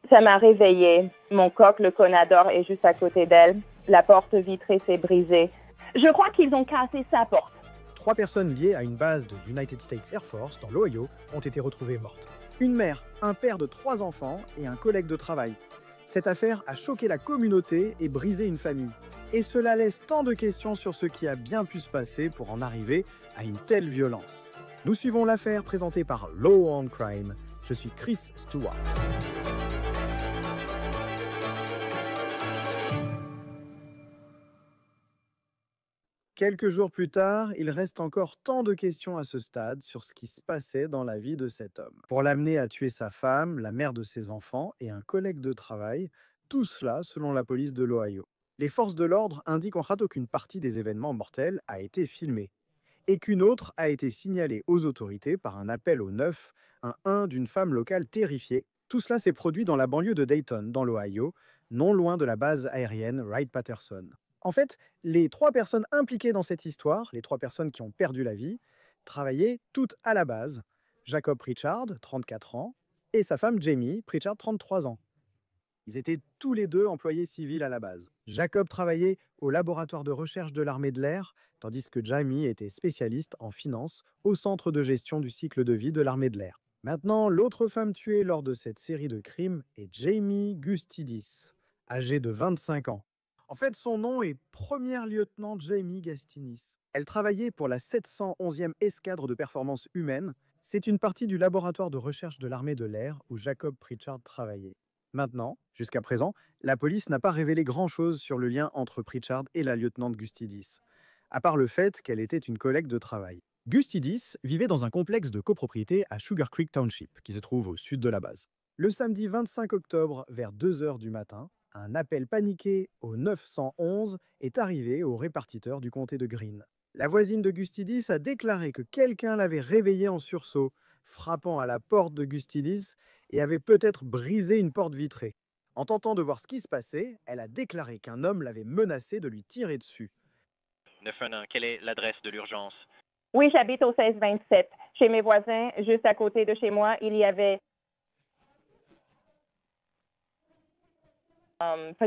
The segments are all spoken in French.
Ça m'a réveillée. Mon coq, le Conador, est juste à côté d'elle. La porte vitrée s'est brisée. Je crois qu'ils ont cassé sa porte. 3 personnes liées à une base de United States Air Force dans l'Ohio ont été retrouvées mortes. Une mère, un père de 3 enfants et un collègue de travail. Cette affaire a choqué la communauté et brisé une famille. Et cela laisse tant de questions sur ce qui a bien pu se passer pour en arriver à une telle violence. Nous suivons l'affaire présentée par Law on Crime. Je suis Chris Stewart. Quelques jours plus tard, il reste encore tant de questions à ce stade sur ce qui se passait dans la vie de cet homme. Pour l'amener à tuer sa femme, la mère de ses enfants et un collègue de travail, tout cela selon la police de l'Ohio. Les forces de l'ordre indiquent en rate qu'une partie des événements mortels a été filmée et qu'une autre a été signalée aux autorités par un appel au 911 d'une femme locale terrifiée. Tout cela s'est produit dans la banlieue de Dayton, dans l'Ohio, non loin de la base aérienne Wright-Patterson. En fait, les 3 personnes impliquées dans cette histoire, les 3 personnes qui ont perdu la vie, travaillaient toutes à la base. Jacob Pritchard, 34 ans, et sa femme Jamie Pritchard, 33 ans. Ils étaient tous les deux employés civils à la base. Jacob travaillait au laboratoire de recherche de l'armée de l'air, tandis que Jamie était spécialiste en finance au centre de gestion du cycle de vie de l'armée de l'air. Maintenant, l'autre femme tuée lors de cette série de crimes est Jamie Gustidis, âgée de 25 ans. En fait, son nom est première lieutenant Jamie Gastinis. Elle travaillait pour la 711e escadre de performance humaine. C'est une partie du laboratoire de recherche de l'armée de l'air où Jacob Pritchard travaillait. Maintenant, jusqu'à présent, la police n'a pas révélé grand-chose sur le lien entre Pritchard et la lieutenante Gustidis, à part le fait qu'elle était une collègue de travail. Gustidis vivait dans un complexe de copropriété à Sugar Creek Township, qui se trouve au sud de la base. Le samedi 25 octobre, vers 2 heures du matin, un appel paniqué au 911 est arrivé au répartiteur du comté de Greene. La voisine de Gustidis a déclaré que quelqu'un l'avait réveillée en sursaut, frappant à la porte de Gustidis et avait peut-être brisé une porte vitrée. En tentant de voir ce qui se passait, elle a déclaré qu'un homme l'avait menacé de lui tirer dessus. 911, quelle est l'adresse de l'urgence? Oui, j'habite au 1627. Chez mes voisins, juste à côté de chez moi, il y avait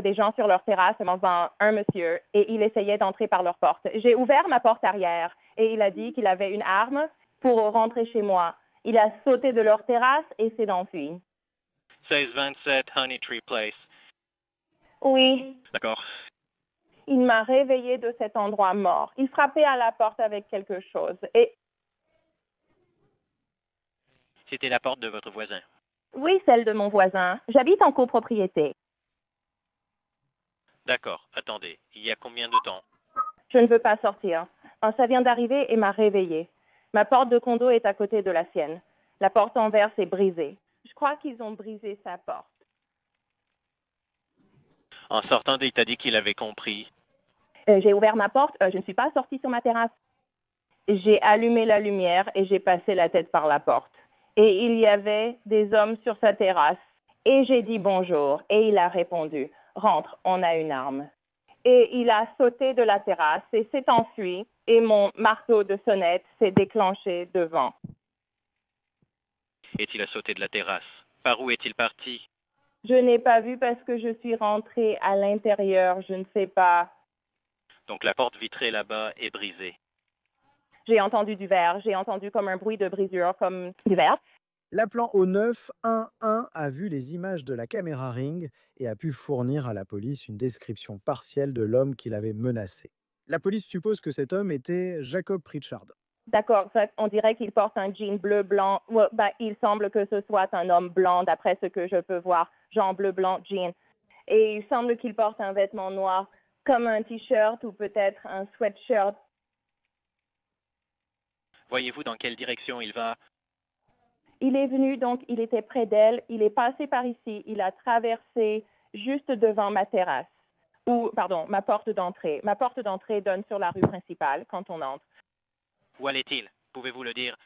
des gens sur leur terrasse devant un monsieur et il essayait d'entrer par leur porte. J'ai ouvert ma porte arrière et il a dit qu'il avait une arme pour rentrer chez moi. Il a sauté de leur terrasse et s'est enfui. 1627 Honey Tree Place. Oui. D'accord. Il m'a réveillée de cet endroit mort. Il frappait à la porte avec quelque chose et... C'était la porte de votre voisin. Oui, celle de mon voisin. J'habite en copropriété. D'accord, attendez. Il y a combien de temps? Je ne veux pas sortir. Ça vient d'arriver et m'a réveillée. Ma porte de condo est à côté de la sienne. La porte en verre s'est brisée. Je crois qu'ils ont brisé sa porte. En sortant, il t'a dit qu'il avait compris. J'ai ouvert ma porte. Je ne suis pas sortie sur ma terrasse. J'ai allumé la lumière et j'ai passé la tête par la porte. Et il y avait des hommes sur sa terrasse. Et j'ai dit bonjour. Et il a répondu, rentre, on a une arme. Et il a sauté de la terrasse et s'est enfui. Et mon marteau de sonnette s'est déclenché devant. Est-il a sauté de la terrasse? Par où est-il parti? Je n'ai pas vu parce que je suis rentrée à l'intérieur. Je ne sais pas. Donc la porte vitrée là-bas est brisée. J'ai entendu du verre. J'ai entendu comme un bruit de brisure, comme du verre. L'appelant au 911 a vu les images de la caméra Ring et a pu fournir à la police une description partielle de l'homme qui l'avait menacé. La police suppose que cet homme était Jacob Pritchard. D'accord, on dirait qu'il porte un jean bleu-blanc. Il semble que ce soit un homme blanc, d'après ce que je peux voir. Jean bleu-blanc, jean. Et il semble qu'il porte un vêtement noir, comme un t-shirt ou peut-être un sweatshirt. Voyez-vous dans quelle direction il va? Il est venu, donc il était près d'elle. Il est passé par ici. Il a traversé juste devant ma terrasse. Ma porte d'entrée. Ma porte d'entrée donne sur la rue principale quand on entre. Où allait-il? Pouvez-vous le dire?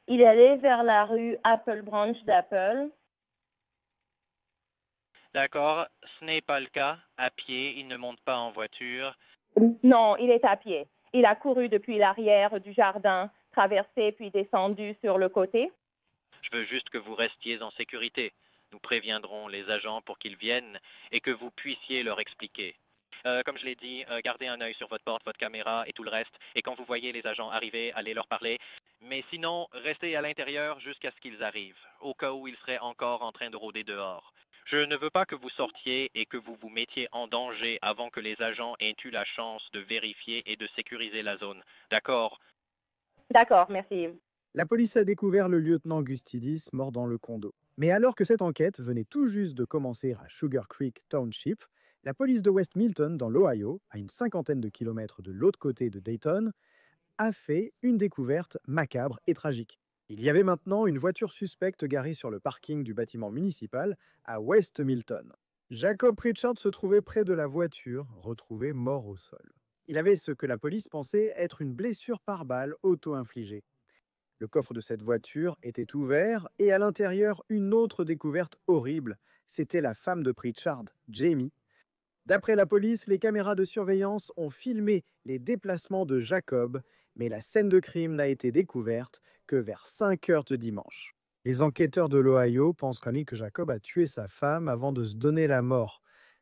Il allait vers la rue Apple Branch d'Apple. D'accord, ce n'est pas le cas. À pied, il ne monte pas en voiture. Non, il est à pied. Il a couru depuis l'arrière du jardin, traversé puis descendu sur le côté. Je veux juste que vous restiez en sécurité. Nous préviendrons les agents pour qu'ils viennent et que vous puissiez leur expliquer. Comme je l'ai dit, gardez un œil sur votre porte, votre caméra et tout le reste. Et quand vous voyez les agents arriver, allez leur parler. Mais sinon, restez à l'intérieur jusqu'à ce qu'ils arrivent, au cas où ils seraient encore en train de rôder dehors. Je ne veux pas que vous sortiez et que vous vous mettiez en danger avant que les agents aient eu la chance de vérifier et de sécuriser la zone. D'accord? D'accord, merci. La police a découvert le lieutenant Gustidis mort dans le condo. Mais alors que cette enquête venait tout juste de commencer à Sugar Creek Township, la police de West Milton, dans l'Ohio, à une cinquantaine de kilomètres de l'autre côté de Dayton, a fait une découverte macabre et tragique. Il y avait maintenant une voiture suspecte garée sur le parking du bâtiment municipal à West Milton. Jacob Pritchard se trouvait près de la voiture, retrouvé mort au sol. Il avait ce que la police pensait être une blessure par balle auto-infligée. Le coffre de cette voiture était ouvert et à l'intérieur, une autre découverte horrible. C'était la femme de Pritchard, Jamie. D'après la police, les caméras de surveillance ont filmé les déplacements de Jacob, mais la scène de crime n'a été découverte que vers 5 heures de dimanche. Les enquêteurs de l'Ohio pensent que Jacob a tué sa femme avant de se donner la mort,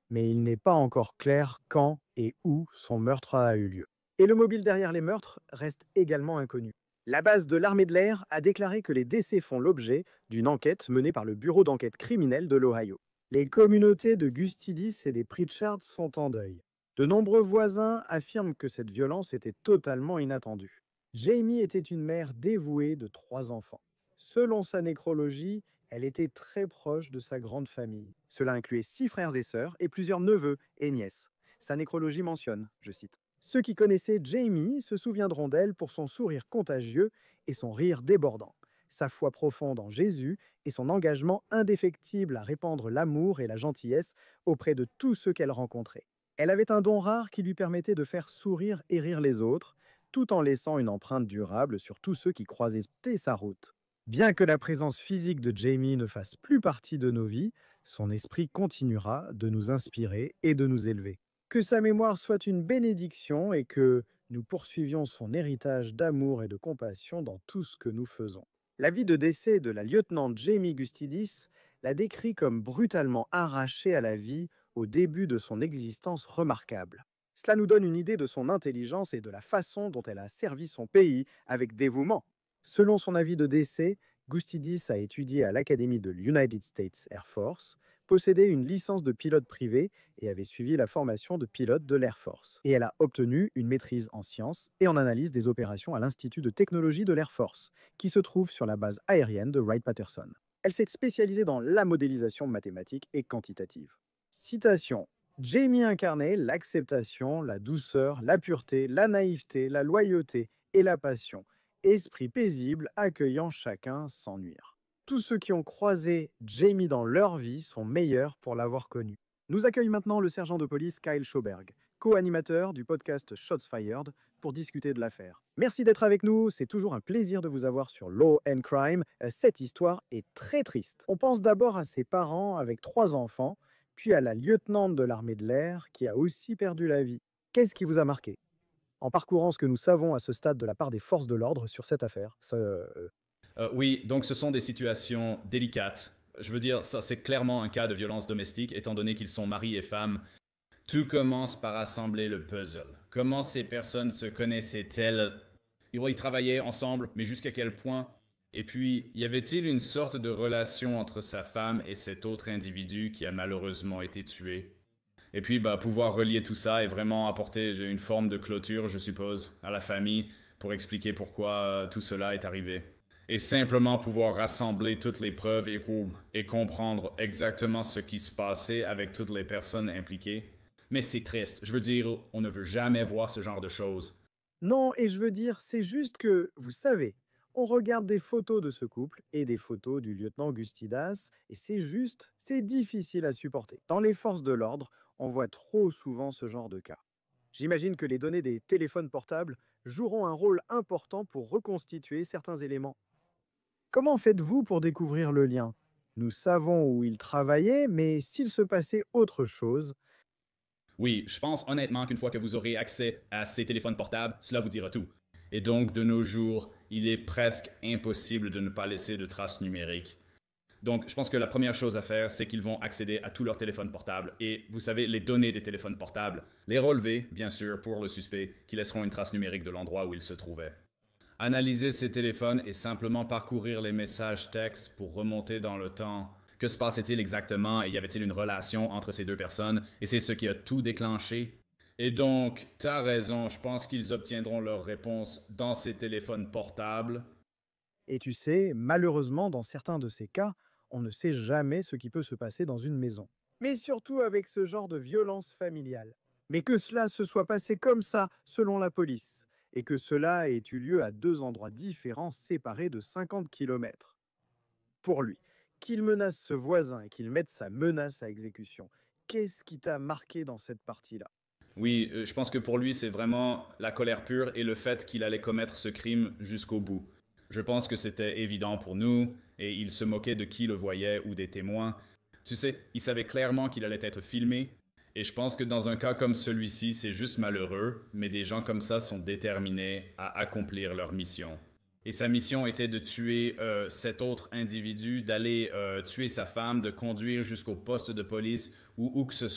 mais il n'est pas encore clair quand et où son meurtre a eu lieu. Et le mobile derrière les meurtres reste également inconnu. La base de l'armée de l'air a déclaré que les décès font l'objet d'une enquête menée par le Bureau d'enquête criminelle de l'Ohio. Les communautés de Gustidis et des Pritchard sont en deuil. De nombreux voisins affirment que cette violence était totalement inattendue. Jamie était une mère dévouée de 3 enfants. Selon sa nécrologie, elle était très proche de sa grande famille. Cela incluait 6 frères et sœurs et plusieurs neveux et nièces. Sa nécrologie mentionne, je cite, « Ceux qui connaissaient Jamie se souviendront d'elle pour son sourire contagieux et son rire débordant, sa foi profonde en Jésus et son engagement indéfectible à répandre l'amour et la gentillesse auprès de tous ceux qu'elle rencontrait. Elle avait un don rare qui lui permettait de faire sourire et rire les autres, tout en laissant une empreinte durable sur tous ceux qui croisaient sa route. Bien que la présence physique de Jamie ne fasse plus partie de nos vies, son esprit continuera de nous inspirer et de nous élever. Que sa mémoire soit une bénédiction et que nous poursuivions son héritage d'amour et de compassion dans tout ce que nous faisons. L'avis de décès de la lieutenant Jamie Gustidis la décrit comme brutalement arrachée à la vie au début de son existence remarquable. Cela nous donne une idée de son intelligence et de la façon dont elle a servi son pays avec dévouement. Selon son avis de décès, Gustidis a étudié à l'Académie de l'United States Air Force, possédait une licence de pilote privé et avait suivi la formation de pilote de l'Air Force. Et elle a obtenu une maîtrise en sciences et en analyse des opérations à l'Institut de technologie de l'Air Force, qui se trouve sur la base aérienne de Wright-Patterson. Elle s'est spécialisée dans la modélisation mathématique et quantitative. Citation. Jamie incarnait l'acceptation, la douceur, la pureté, la naïveté, la loyauté et la passion. Esprit paisible, accueillant chacun sans nuire. Tous ceux qui ont croisé Jamie dans leur vie sont meilleurs pour l'avoir connu. Nous accueille maintenant le sergent de police Kyle Schoberg, co-animateur du podcast Shots Fired, pour discuter de l'affaire. Merci d'être avec nous, c'est toujours un plaisir de vous avoir sur Law and Crime. Cette histoire est très triste. On pense d'abord à ses parents avec 3 enfants, puis à la lieutenante de l'armée de l'air qui a aussi perdu la vie. Qu'est-ce qui vous a marqué en parcourant ce que nous savons à ce stade de la part des forces de l'ordre sur cette affaire? Oui, donc ce sont des situations délicates. Je veux dire, ça c'est clairement un cas de violence domestique, étant donné qu'ils sont mari et femme. Tout commence par assembler le puzzle. Comment ces personnes se connaissaient-elles? Ils travaillaient ensemble, mais jusqu'à quel point? Et puis, y avait-il une sorte de relation entre sa femme et cet autre individu qui a malheureusement été tué? Et puis, pouvoir relier tout ça et vraiment apporter une forme de clôture, je suppose, à la famille pour expliquer pourquoi tout cela est arrivé. Et simplement pouvoir rassembler toutes les preuves et comprendre exactement ce qui se passait avec toutes les personnes impliquées. Mais c'est triste. Je veux dire, on ne veut jamais voir ce genre de choses. Non, et je veux dire, c'est juste que, vous savez, on regarde des photos de ce couple et des photos du lieutenant Gustidas, et c'est difficile à supporter. Dans les forces de l'ordre, on voit trop souvent ce genre de cas. J'imagine que les données des téléphones portables joueront un rôle important pour reconstituer certains éléments. Comment faites-vous pour découvrir le lien? Nous savons où il travaillait, mais s'il se passait autre chose... Oui, je pense honnêtement qu'une fois que vous aurez accès à ces téléphones portables, cela vous dira tout. Et donc, de nos jours, il est presque impossible de ne pas laisser de traces numériques. Donc, je pense que la première chose à faire, c'est qu'ils vont accéder à tous leurs téléphones portables. Et vous savez, les données des téléphones portables, les relever, bien sûr, pour le suspect, qui laisseront une trace numérique de l'endroit où il se trouvait. Analyser ces téléphones et simplement parcourir les messages textes pour remonter dans le temps. Que se passait-il exactement et y avait-il une relation entre ces deux personnes? Et c'est ce qui a tout déclenché. Et donc, t'as raison, je pense qu'ils obtiendront leur réponse dans ces téléphones portables. Et tu sais, malheureusement, dans certains de ces cas, on ne sait jamais ce qui peut se passer dans une maison. Mais surtout avec ce genre de violence familiale. Mais que cela se soit passé comme ça, selon la police, et que cela ait eu lieu à deux endroits différents séparés de 50 kilomètres. Pour lui, qu'il menace ce voisin et qu'il mette sa menace à exécution, qu'est-ce qui t'a marqué dans cette partie-là? Oui, je pense que pour lui, c'est vraiment la colère pure et le fait qu'il allait commettre ce crime jusqu'au bout. Je pense que c'était évident pour nous, et il se moquait de qui le voyait ou des témoins. Tu sais, il savait clairement qu'il allait être filmé, et je pense que dans un cas comme celui-ci, c'est juste malheureux, mais des gens comme ça sont déterminés à accomplir leur mission. Et sa mission était de tuer cet autre individu, d'aller tuer sa femme, de conduire jusqu'au poste de police ou où que ce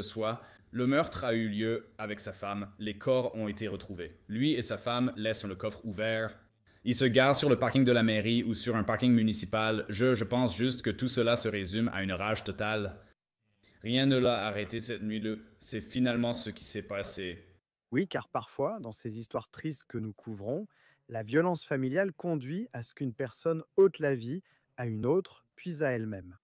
soit. Le meurtre a eu lieu avec sa femme, les corps ont été retrouvés. Lui et sa femme laissent le coffre ouvert. Ils se garent sur le parking de la mairie ou sur un parking municipal. Je pense juste que tout cela se résume à une rage totale. Rien ne l'a arrêté cette nuit-là. C'est finalement ce qui s'est passé. Oui, car parfois, dans ces histoires tristes que nous couvrons, la violence familiale conduit à ce qu'une personne ôte la vie à une autre, puis à elle-même.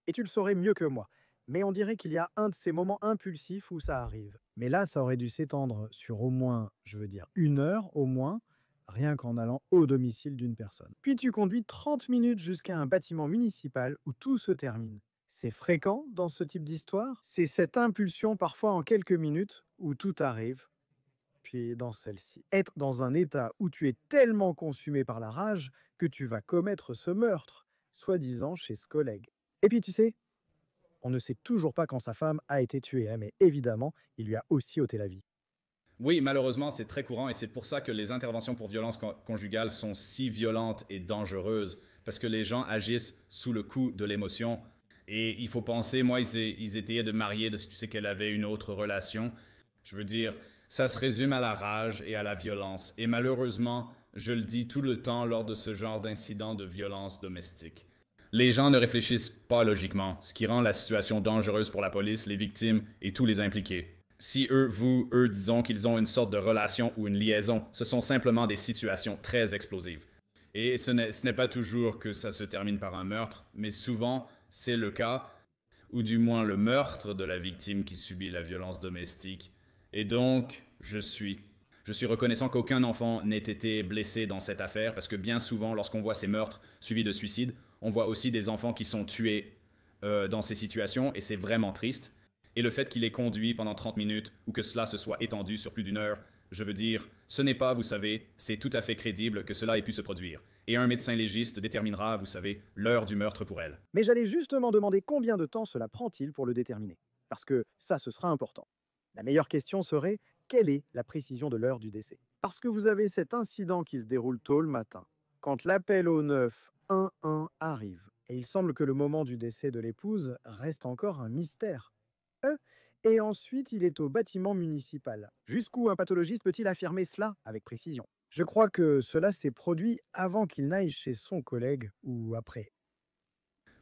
Et tu le saurais mieux que moi. Mais on dirait qu'il y a un de ces moments impulsifs où ça arrive. Mais là, ça aurait dû s'étendre sur au moins, je veux dire, 1 heure au moins, rien qu'en allant au domicile d'une personne. Puis tu conduis 30 minutes jusqu'à un bâtiment municipal où tout se termine. C'est fréquent dans ce type d'histoire. C'est cette impulsion parfois en quelques minutes où tout arrive. Puis dans celle-ci, être dans un état où tu es tellement consumé par la rage que tu vas commettre ce meurtre, soi-disant chez ce collègue. Et puis tu sais, on ne sait toujours pas quand sa femme a été tuée, hein, mais évidemment, il lui a aussi ôté la vie. Oui, malheureusement, c'est très courant et c'est pour ça que les interventions pour violence conjugale sont si violentes et dangereuses, parce que les gens agissent sous le coup de l'émotion. Et il faut penser, moi, ils étaient de marier, tu sais qu'elle avait une autre relation. Je veux dire, ça se résume à la rage et à la violence. Et malheureusement, je le dis tout le temps lors de ce genre d'incidents de violence domestique. Les gens ne réfléchissent pas logiquement, ce qui rend la situation dangereuse pour la police, les victimes et tous les impliqués. Si eux, disons qu'ils ont une sorte de relation ou une liaison, ce sont simplement des situations très explosives. Et ce n'est pas toujours que ça se termine par un meurtre, mais souvent, c'est le cas, ou du moins le meurtre de la victime qui subit la violence domestique. Et donc, je suis reconnaissant qu'aucun enfant n'ait été blessé dans cette affaire, parce que bien souvent, lorsqu'on voit ces meurtres suivis de suicides, on voit aussi des enfants qui sont tués dans ces situations, et c'est vraiment triste. Et le fait qu'il ait conduit pendant 30 minutes, ou que cela se soit étendu sur plus d'1 heure, je veux dire, ce n'est pas, vous savez, c'est tout à fait crédible que cela ait pu se produire. Et un médecin légiste déterminera, vous savez, l'heure du meurtre pour elle. Mais j'allais justement demander combien de temps cela prend-il pour le déterminer. Parce que ça, ce sera important. La meilleure question serait, quelle est la précision de l'heure du décès? Parce que vous avez cet incident qui se déroule tôt le matin, quand l'appel au 911 arrive. Et il semble que le moment du décès de l'épouse reste encore un mystère. Et ensuite, il est au bâtiment municipal. Jusqu'où un pathologiste peut-il affirmer cela avec précision? Je crois que cela s'est produit avant qu'il n'aille chez son collègue ou après.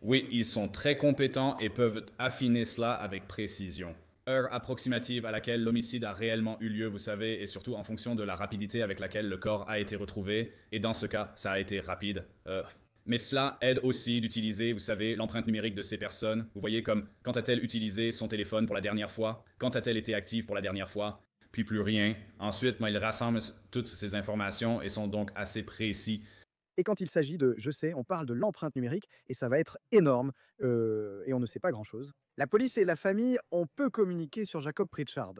Oui, ils sont très compétents et peuvent affiner cela avec précision. Heure approximative à laquelle l'homicide a réellement eu lieu, vous savez, et surtout en fonction de la rapidité avec laquelle le corps a été retrouvé. Et dans ce cas, ça a été rapide. Mais cela aide aussi d'utiliser, vous savez, l'empreinte numérique de ces personnes. Vous voyez comme quand a-t-elle utilisé son téléphone pour la dernière fois? Quand a-t-elle été active pour la dernière fois? Puis plus rien. Ensuite, ils rassemblent toutes ces informations et sont donc assez précis. Et quand il s'agit de, je sais, on parle de l'empreinte numérique, et ça va être énorme, et on ne sait pas grand-chose. La police et la famille ont peu communiqué sur Jacob Pritchard.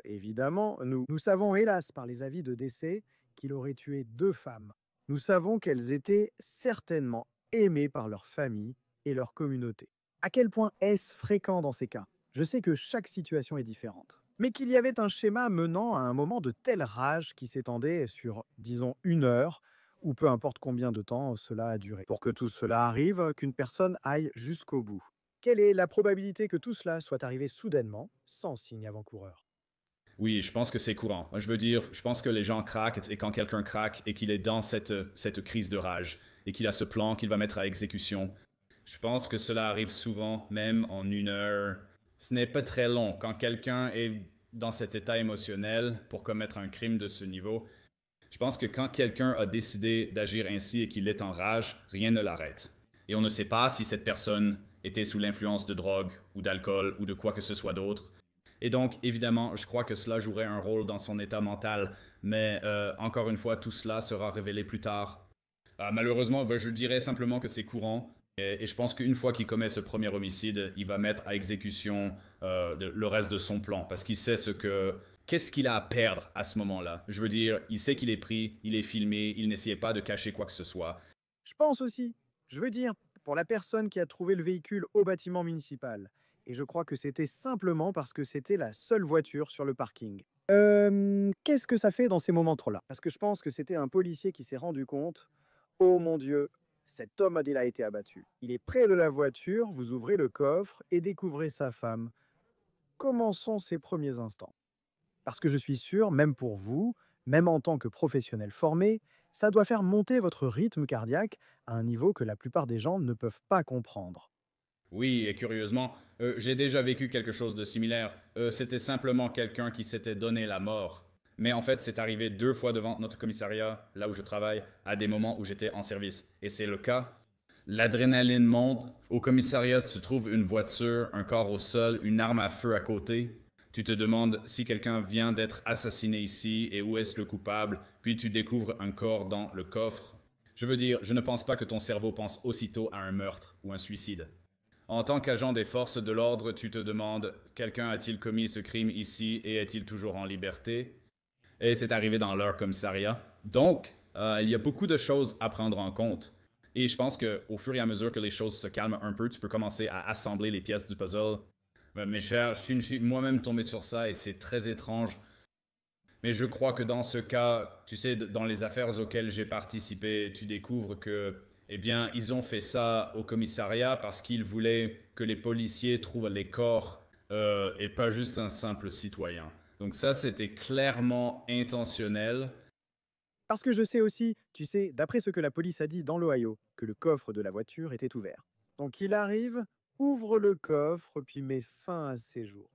Évidemment, nous savons, hélas, par les avis de décès, qu'il aurait tué 2 femmes. Nous savons qu'elles étaient certainement aimées par leur famille et leur communauté. À quel point est-ce fréquent dans ces cas? Je sais que chaque situation est différente. Mais qu'il y avait un schéma menant à un moment de telle rage qui s'étendait sur, disons, 1 heure, ou peu importe combien de temps cela a duré. Pour que tout cela arrive, qu'une personne aille jusqu'au bout. Quelle est la probabilité que tout cela soit arrivé soudainement, sans signe avant-coureur? Oui, je pense que c'est courant. Je veux dire, je pense que les gens craquent et quand quelqu'un craque et qu'il est dans cette crise de rage et qu'il a ce plan qu'il va mettre à exécution, je pense que cela arrive souvent, même en 1 heure. Ce n'est pas très long. Quand quelqu'un est dans cet état émotionnel pour commettre un crime de ce niveau, je pense que quand quelqu'un a décidé d'agir ainsi et qu'il est en rage, rien ne l'arrête. Et on ne sait pas si cette personne était sous l'influence de drogue ou d'alcool ou de quoi que ce soit d'autre. Et donc, évidemment, je crois que cela jouerait un rôle dans son état mental, mais encore une fois, tout cela sera révélé plus tard. Malheureusement, je dirais simplement que c'est courant, et je pense qu'une fois qu'il commet ce premier homicide, il va mettre à exécution le reste de son plan, parce qu'il sait qu'est-ce qu'il a à perdre à ce moment-là. Je veux dire, il sait qu'il est pris, il est filmé, il n'essayait pas de cacher quoi que ce soit. Je pense aussi. Je veux dire, pour la personne qui a trouvé le véhicule au bâtiment municipal. Et je crois que c'était simplement parce que c'était la seule voiture sur le parking. Qu'est-ce que ça fait dans ces moments-là? Parce que je pense que c'était un policier qui s'est rendu compte. Oh mon Dieu, cet homme a été abattu. Il est près de la voiture, vous ouvrez le coffre et découvrez sa femme. Comment sont ces premiers instants? Parce que je suis sûr, même pour vous, même en tant que professionnel formé, ça doit faire monter votre rythme cardiaque à un niveau que la plupart des gens ne peuvent pas comprendre. Oui, et curieusement, j'ai déjà vécu quelque chose de similaire. C'était simplement quelqu'un qui s'était donné la mort. Mais en fait, c'est arrivé 2 fois devant notre commissariat, là où je travaille, à des moments où j'étais en service. Et c'est le cas. L'adrénaline monte. Au commissariat, tu trouves une voiture, un corps au sol, une arme à feu à côté. Tu te demandes si quelqu'un vient d'être assassiné ici et où est-ce le coupable, puis tu découvres un corps dans le coffre. Je veux dire, je ne pense pas que ton cerveau pense aussitôt à un meurtre ou un suicide. En tant qu'agent des forces de l'ordre, tu te demandes, quelqu'un a-t-il commis ce crime ici et est-il toujours en liberté? Et c'est arrivé dans leur commissariat. Donc, il y a beaucoup de choses à prendre en compte. Et je pense qu'au fur et à mesure que les choses se calment un peu, tu peux commencer à assembler les pièces du puzzle. Mes chers, je suis moi-même tombé sur ça et c'est très étrange. Mais je crois que dans ce cas, tu sais, dans les affaires auxquelles j'ai participé, tu découvres que, eh bien, ils ont fait ça au commissariat parce qu'ils voulaient que les policiers trouvent les corps et pas juste un simple citoyen. Donc ça, c'était clairement intentionnel. Parce que je sais aussi, tu sais, d'après ce que la police a dit dans l'Ohio, que le coffre de la voiture était ouvert. Donc il arrive, ouvre le coffre, puis met fin à ses jours.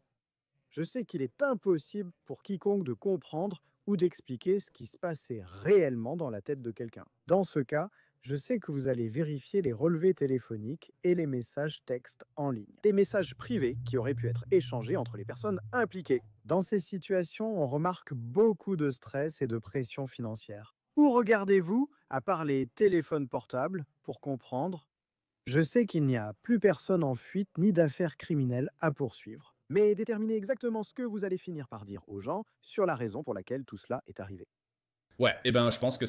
Je sais qu'il est impossible pour quiconque de comprendre ou d'expliquer ce qui se passait réellement dans la tête de quelqu'un. Dans ce cas, je sais que vous allez vérifier les relevés téléphoniques et les messages textes en ligne. Des messages privés qui auraient pu être échangés entre les personnes impliquées. Dans ces situations, on remarque beaucoup de stress et de pression financière. Où regardez-vous, à part les téléphones portables, pour comprendre? Je sais qu'il n'y a plus personne en fuite ni d'affaires criminelles à poursuivre. Mais déterminez exactement ce que vous allez finir par dire aux gens sur la raison pour laquelle tout cela est arrivé. Ouais, eh ben, je pense que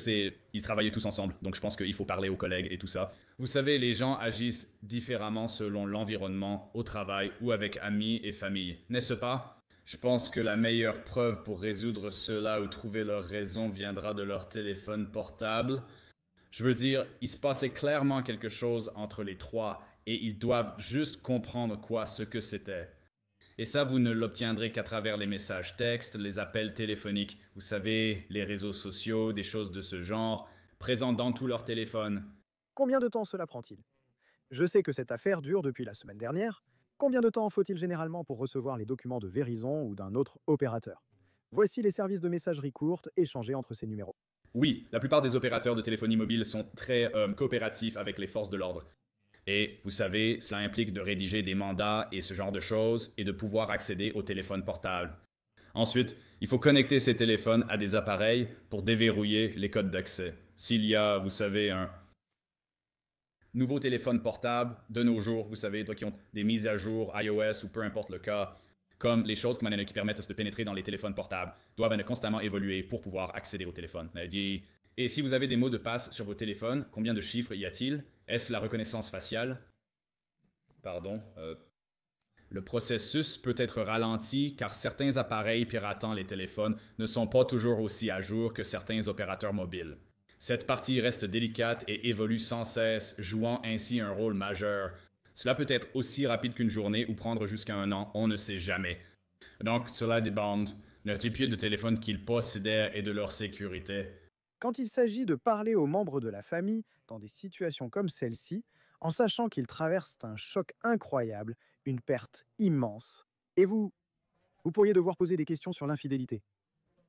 ils travaillaient tous ensemble, donc je pense qu'il faut parler aux collègues et tout ça. Vous savez, les gens agissent différemment selon l'environnement, au travail ou avec amis et famille, n'est-ce pas? Je pense que la meilleure preuve pour résoudre cela ou trouver leur raison viendra de leur téléphone portable. Je veux dire, il se passait clairement quelque chose entre les trois et ils doivent juste comprendre ce que c'était. Et ça, vous ne l'obtiendrez qu'à travers les messages textes, les appels téléphoniques, vous savez, les réseaux sociaux, des choses de ce genre, présents dans tous leurs téléphones. Combien de temps cela prend-il? Je sais que cette affaire dure depuis la semaine dernière. Combien de temps faut-il généralement pour recevoir les documents de Verizon ou d'un autre opérateur? Voici les services de messagerie courte échangés entre ces numéros. Oui, la plupart des opérateurs de téléphonie mobile sont très coopératifs avec les forces de l'ordre. Et vous savez, cela implique de rédiger des mandats et ce genre de choses et de pouvoir accéder au téléphone portable. Ensuite, il faut connecter ces téléphones à des appareils pour déverrouiller les codes d'accès. S'il y a, vous savez, un nouveau téléphone portable de nos jours, vous savez, qui ont des mises à jour iOS ou peu importe le cas, comme les choses qui permettent de pénétrer dans les téléphones portables, doivent constamment évoluer pour pouvoir accéder au téléphone. Et si vous avez des mots de passe sur vos téléphones, combien de chiffres y a-t-il? Est-ce la reconnaissance faciale? Pardon. Le processus peut être ralenti car certains appareils piratant les téléphones ne sont pas toujours aussi à jour que certains opérateurs mobiles. Cette partie reste délicate et évolue sans cesse, jouant ainsi un rôle majeur. Cela peut être aussi rapide qu'une journée ou prendre jusqu'à un an, on ne sait jamais. Donc, cela dépend d'un type de téléphone qu'ils possédent et de leur sécurité. Quand il s'agit de parler aux membres de la famille dans des situations comme celle-ci, en sachant qu'ils traversent un choc incroyable, une perte immense, et vous pourriez devoir poser des questions sur l'infidélité.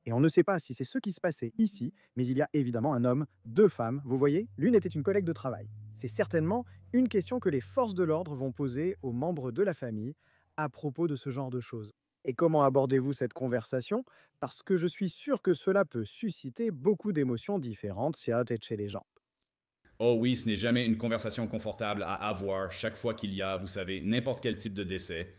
Et on ne sait pas si c'est ce qui se passait ici, mais il y a évidemment un homme, 2 femmes, vous voyez, l'une était une collègue de travail. C'est certainement une question que les forces de l'ordre vont poser aux membres de la famille à propos de ce genre de choses. Et comment abordez-vous cette conversation? Parce que je suis sûr que cela peut susciter beaucoup d'émotions différentes chez les gens. Oh oui, ce n'est jamais une conversation confortable à avoir chaque fois qu'il y a, vous savez, n'importe quel type de décès.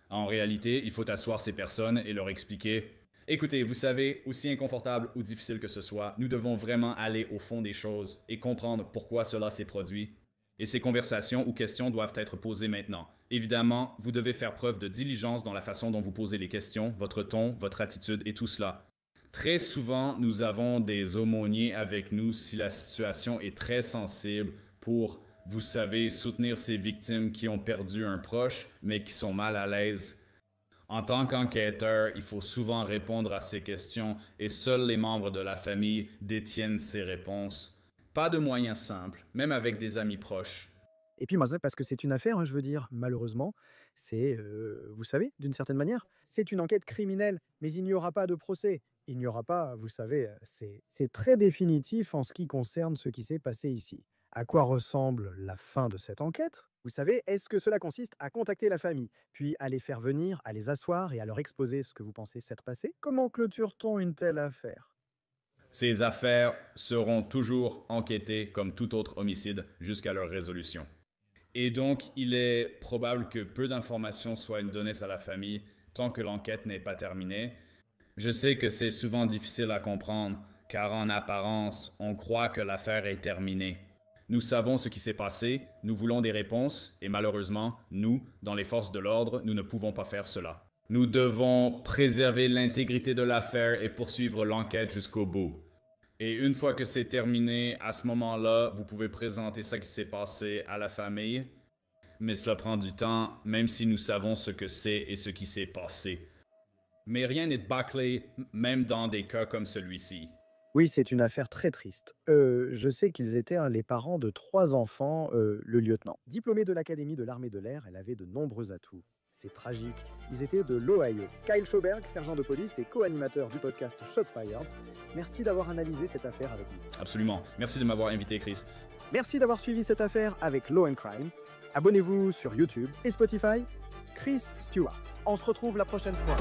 En réalité, il faut asseoir ces personnes et leur expliquer « Écoutez, vous savez, aussi inconfortable ou difficile que ce soit, nous devons vraiment aller au fond des choses et comprendre pourquoi cela s'est produit. Et ces conversations ou questions doivent être posées maintenant. Évidemment, vous devez faire preuve de diligence dans la façon dont vous posez les questions, votre ton, votre attitude et tout cela. Très souvent, nous avons des aumôniers avec nous si la situation est très sensible pour, vous savez, soutenir ces victimes qui ont perdu un proche, mais qui sont mal à l'aise. En tant qu'enquêteur, il faut souvent répondre à ces questions et seuls les membres de la famille détiennent ces réponses. Pas de moyens simples, même avec des amis proches. Et puis, moi, parce que c'est une affaire, je veux dire, malheureusement, c'est, vous savez, d'une certaine manière, c'est une enquête criminelle, mais il n'y aura pas de procès. Il n'y aura pas, vous savez, c'est très définitif en ce qui concerne ce qui s'est passé ici. À quoi ressemble la fin de cette enquête? Vous savez, est-ce que cela consiste à contacter la famille, puis à les faire venir, à les asseoir et à leur exposer ce que vous pensez s'être passé? Comment clôture-t-on une telle affaire? Ces affaires seront toujours enquêtées comme tout autre homicide jusqu'à leur résolution. Et donc, il est probable que peu d'informations soient données à la famille tant que l'enquête n'est pas terminée. Je sais que c'est souvent difficile à comprendre, car en apparence, on croit que l'affaire est terminée. Nous savons ce qui s'est passé, nous voulons des réponses, et malheureusement, nous, dans les forces de l'ordre, nous ne pouvons pas faire cela. Nous devons préserver l'intégrité de l'affaire et poursuivre l'enquête jusqu'au bout. Et une fois que c'est terminé, à ce moment-là, vous pouvez présenter ce qui s'est passé à la famille. Mais cela prend du temps, même si nous savons ce que c'est et ce qui s'est passé. Mais rien n'est bâclé, même dans des cas comme celui-ci. Oui, c'est une affaire très triste. Je sais qu'ils étaient les parents de 3 enfants, le lieutenant. Diplômée de l'Académie de l'armée de l'air, elle avait de nombreux atouts. C'est tragique. Ils étaient de l'Ohio. Kyle Schauberg, sergent de police et co-animateur du podcast Shots Fired. Merci d'avoir analysé cette affaire avec nous. Absolument. Merci de m'avoir invité, Chris. Merci d'avoir suivi cette affaire avec Law & Crime. Abonnez-vous sur YouTube et Spotify. Chris Stewart. On se retrouve la prochaine fois.